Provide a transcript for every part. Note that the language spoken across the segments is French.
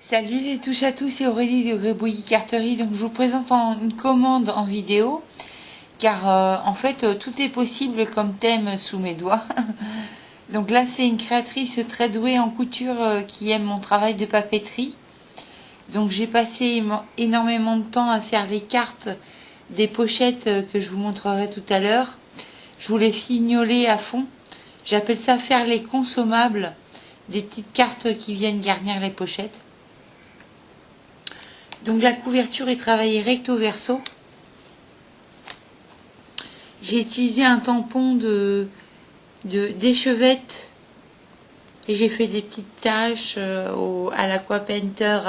Salut les touches à tous, c'est Aurélie de Grébouillis Carterie. Donc je vous présente une commande en vidéo car en fait tout est possible comme thème sous mes doigts. Donc là c'est une créatrice très douée en couture qui aime mon travail de papeterie. Donc j'ai passé énormément de temps à faire les cartes des pochettes que je vous montrerai tout à l'heure. Je voulais fignoler à fond. J'appelle ça faire les consommables, des petites cartes qui viennent garnir les pochettes. Donc la couverture est travaillée recto verso. J'ai utilisé un tampon d'échevette et j'ai fait des petites taches à l'Aqua Painter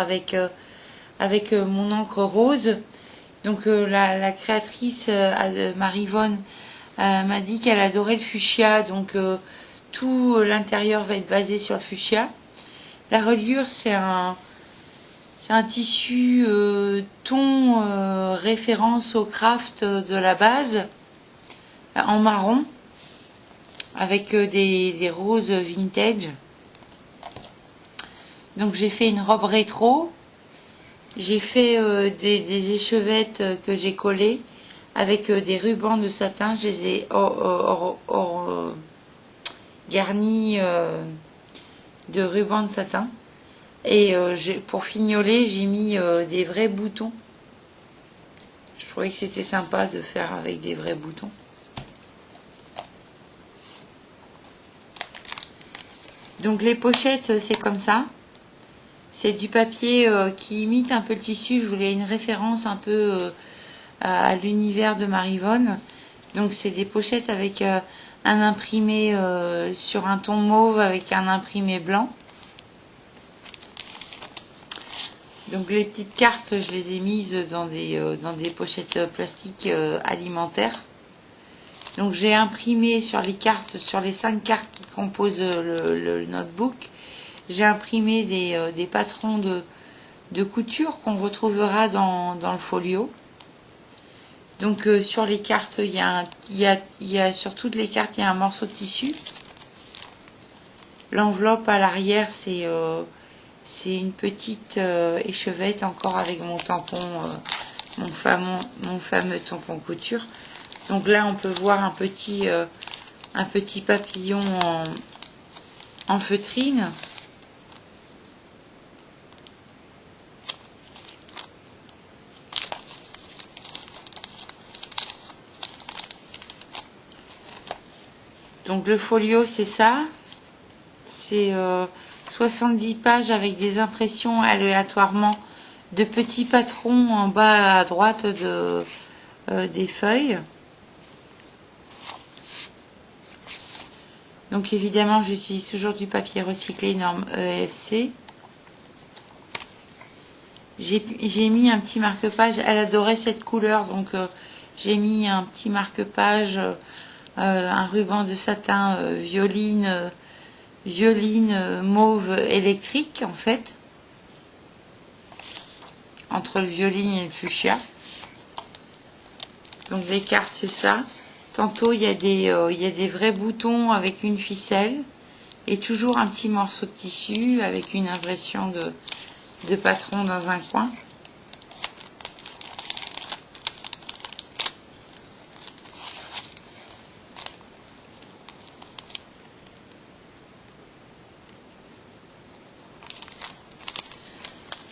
avec mon encre rose. Donc la créatrice Marie-Vonne m'a dit qu'elle adorait le fuchsia, donc tout l'intérieur va être basé sur le fuchsia. La reliure, c'est un tissu thon référence au craft de la base, en marron, avec des roses vintage. Donc j'ai fait une robe rétro. J'ai fait des échevettes que j'ai collées avec des rubans de satin. Je les ai garnis de rubans de satin. Et pour fignoler, j'ai mis des vrais boutons. Je trouvais que c'était sympa de faire avec des vrais boutons. Donc les pochettes, c'est comme ça. C'est du papier qui imite un peu le tissu. Je voulais une référence un peu à l'univers de Marie-Vonne. Donc c'est des pochettes avec un imprimé sur un ton mauve avec un imprimé blanc. Donc les petites cartes, je les ai mises dans des pochettes plastiques alimentaires. Donc j'ai imprimé sur les cartes, sur les 5 cartes qui composent le notebook, j'ai imprimé des patrons de couture qu'on retrouvera dans le folio. Donc sur les cartes, sur toutes les cartes, il y a un morceau de tissu. L'enveloppe à l'arrière, c'est une petite échevette encore avec mon tampon, mon fameux tampon couture. Donc là, on peut voir un petit papillon en feutrine. Donc le folio, c'est ça. C'est 70 pages avec des impressions aléatoirement de petits patrons en bas à droite des feuilles. Donc évidemment, j'utilise toujours du papier recyclé norme EFC. J'ai mis un petit marque-page. Elle adorait cette couleur, donc j'ai mis un petit marque-page, un ruban de satin violine mauve électrique en fait, entre le violine et le fuchsia. Donc les cartes, c'est ça. Tantôt il y a des vrais boutons avec une ficelle et toujours un petit morceau de tissu avec une impression de patron dans un coin.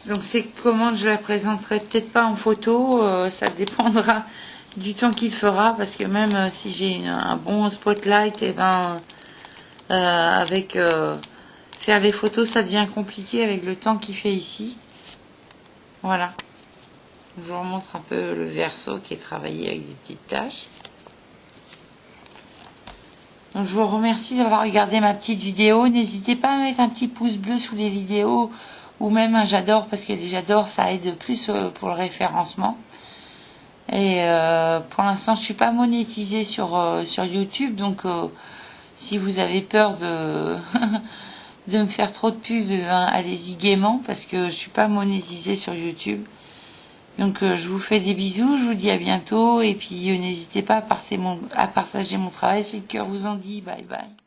Donc cette commande, je la présenterai peut-être pas en photo, ça dépendra du temps qu'il fera, parce que même si j'ai un bon spotlight, et avec faire les photos, ça devient compliqué avec le temps qu'il fait ici. Voilà. Je vous remontre un peu le verso qui est travaillé avec des petites taches. Donc je vous remercie d'avoir regardé ma petite vidéo. N'hésitez pas à mettre un petit pouce bleu sous les vidéos ou même un j'adore, parce que les j'adore ça aide plus pour le référencement. Et pour l'instant je suis pas monétisée sur YouTube, donc si vous avez peur de de me faire trop de pub, allez-y gaiement, parce que je suis pas monétisée sur YouTube. Donc je vous fais des bisous, je vous dis à bientôt, et puis n'hésitez pas à partager mon travail si le cœur vous en dit. Bye bye.